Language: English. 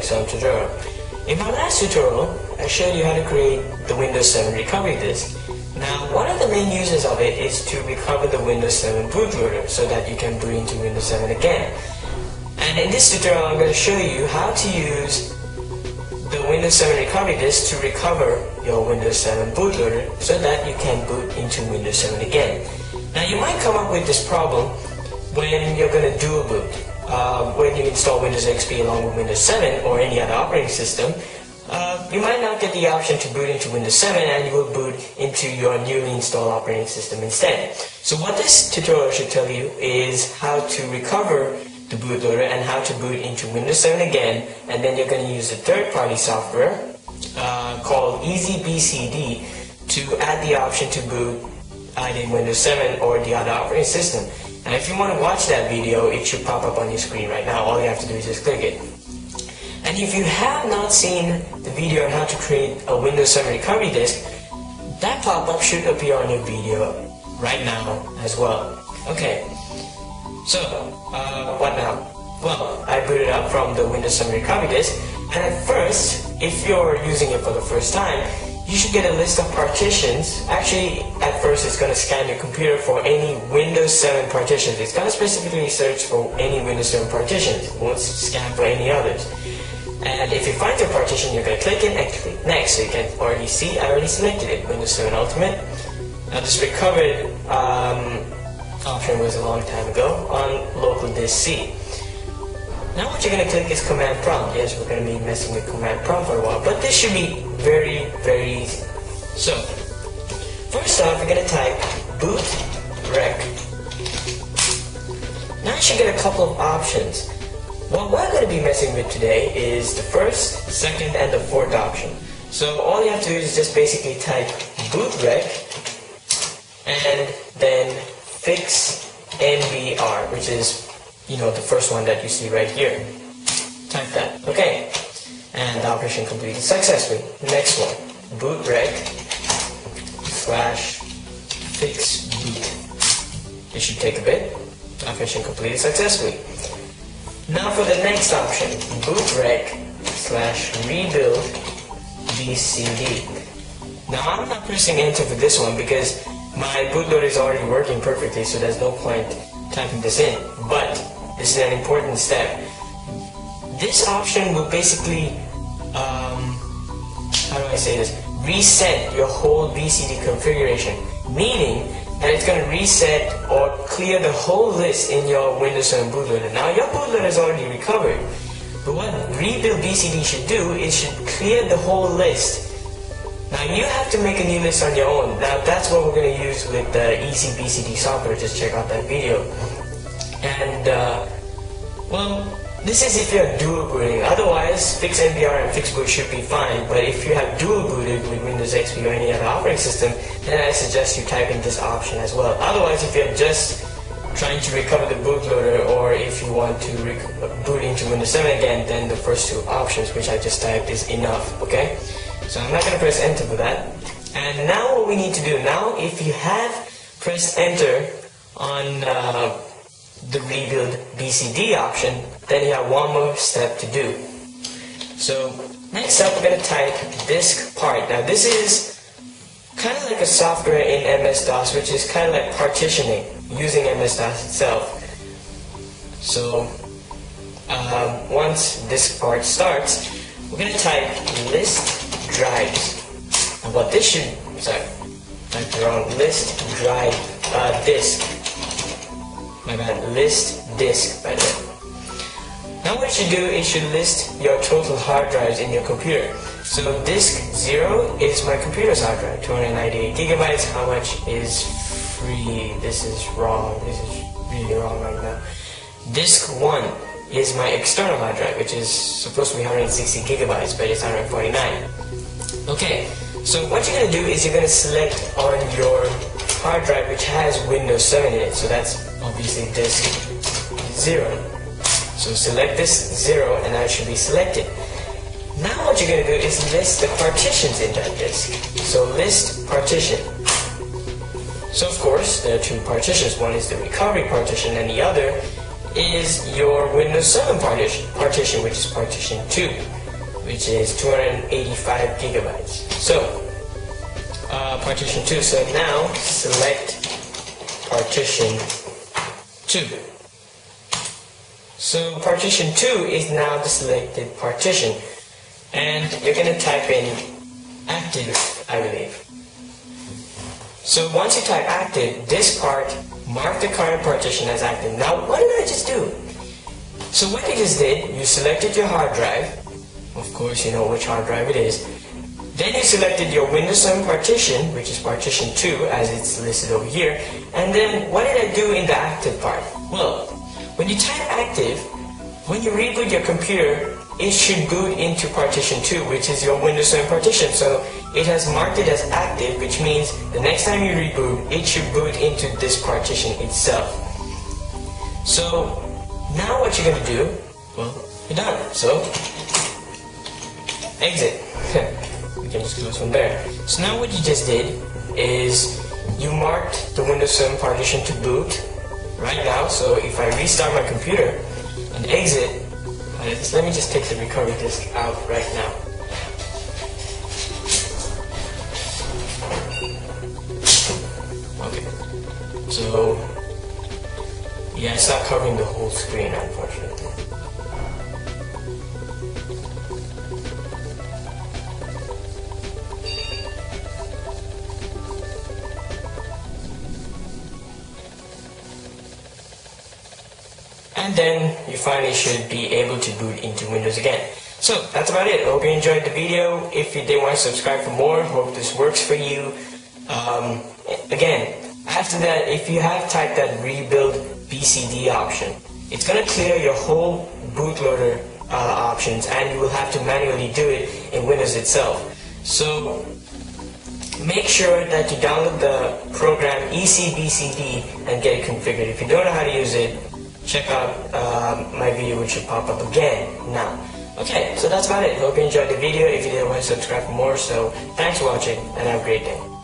some tutorial. In my last tutorial, I showed you how to create the Windows 7 recovery disk. Now, one of the main uses of it is to recover the Windows 7 bootloader so that you can boot into Windows 7 again. And in this tutorial, I'm going to show you how to use the Windows 7 recovery disk to recover your Windows 7 bootloader so that you can boot into Windows 7 again. Now, you might come up with this problem when you're going to dual boot. When you install Windows XP along with Windows 7 or any other operating system, you might not get the option to boot into Windows 7 and you will boot into your newly installed operating system instead. So what this tutorial should tell you is how to recover the bootloader and how to boot into Windows 7 again, and then you're going to use a third-party software called EasyBCD to add the option to boot either in Windows 7 or the other operating system. Now if you want to watch that video, it should pop up on your screen right now. All you have to do is just click it. And if you have not seen the video on how to create a Windows 7 recovery disk, that pop-up should appear on your video right now as well. Okay, so what now? Well, I booted up from the Windows 7 recovery disk, and at first, if you're using it for the first time, you should get a list of partitions. Actually, at first it's going to scan your computer for any Windows 7 partitions. It's going to specifically search for any Windows 7 partitions. It won't scan for any others. And if you find your partition, you're going to click it and click next. So you can already see, I already selected it, Windows 7 Ultimate. Now this recovered option was a long time ago on local disk C. Now what you're going to click is Command Prompt. Yes, we're going to be messing with Command Prompt for a while, but this should be very, very easy. So, first off, you're going to type boot rec. Now you should get a couple of options. What we're going to be messing with today is the first, second, and the fourth option. So all you have to do is just basically type boot rec and then fix NBR, which is the first one that you see right here. Type that. Okay. And the operation completed successfully. Next one. Boot rec / fix boot. It should take a bit. The operation completed successfully. Now for the next option. Boot rec / rebuild BCD. Now I'm not pressing enter for this one because my bootloader is already working perfectly, so there's no point typing this in. But this is an important step. This option will basically, how do I say this? Reset your whole BCD configuration, meaning that it's going to reset or clear the whole list in your Windows 7 bootloader. Now your bootloader is already recovered, but what rebuild BCD should do is should clear the whole list. Now you have to make a new list on your own. Now that's what we're going to use with the EasyBCD software. Just check out that video. And well, this is if you're dual booting. Otherwise, fix NBR and fix boot should be fine. But if you have dual booted with Windows XP or any other operating system, then I suggest you type in this option as well. Otherwise, if you're just trying to recover the bootloader, or if you want to boot into Windows 7 again, then the first two options, which I just typed, is enough. Okay? So I'm not going to press enter for that. And now what we need to do now, if you have pressed enter on the rebuild BCD option, then you have one more step to do. So next up, we're going to type disk part. Now this is kind of like a software in MS-DOS, which is kind of like partitioning using MS-DOS itself. So once disk part starts, we're going to type list drives. And what this should, type the wrong, list drive disk. My bad, list disk, by the way. Now what you should do is you should list your total hard drives in your computer. So disk 0 is my computer's hard drive, 298 gigabytes. How much is free? This is wrong. This is really wrong right now. Disk 1 is my external hard drive, which is supposed to be 160 gigabytes, but it's 149. Okay, so what you're going to do is you're going to select on your hard drive which has Windows 7 in it. So that's obviously disk 0. So select this 0 and that should be selected. Now what you're going to do is list the partitions in that disk. So list partition. So of course there are two partitions. One is the recovery partition and the other is your Windows 7 partition, which is partition 2, which is 285 gigabytes. So, partition 2. So now select partition 2. So partition 2 is now the selected partition, and you're going to type in active, I believe. So once you type active, this part, mark the current partition as active. Now what did I just do? So what you just did, you selected your hard drive. Of course you know which hard drive it is. Then you selected your Windows 7 partition, which is partition 2 as it's listed over here. And then what did I do in the active part? Well, when you type active, when you reboot your computer, it should boot into partition 2, which is your Windows 7 partition. So it has marked it as active, which means the next time you reboot, it should boot into this partition itself. So now what you're going to do, well, you're done. So exit. We can just close from there. So now what you just did is you marked the Windows 7 partition to boot right now. So if I restart my computer and exit, let me just take the recovery disk out right now. Okay, so yeah, it's not covering the whole screen, unfortunately. And then you finally should be able to boot into Windows again. So that's about it. I hope you enjoyed the video. If you did want to subscribe for more, hope this works for you. Again, after that, if you have typed that rebuild BCD option, it's going to clear your whole bootloader options, and you will have to manually do it in Windows itself. So make sure that you download the program ECBCD and get it configured. If you don't know how to use it, check out my video, which should pop up again now. Okay, so that's about it. Hope you enjoyed the video. If you did, want to subscribe for more. So thanks for watching, and have a great day.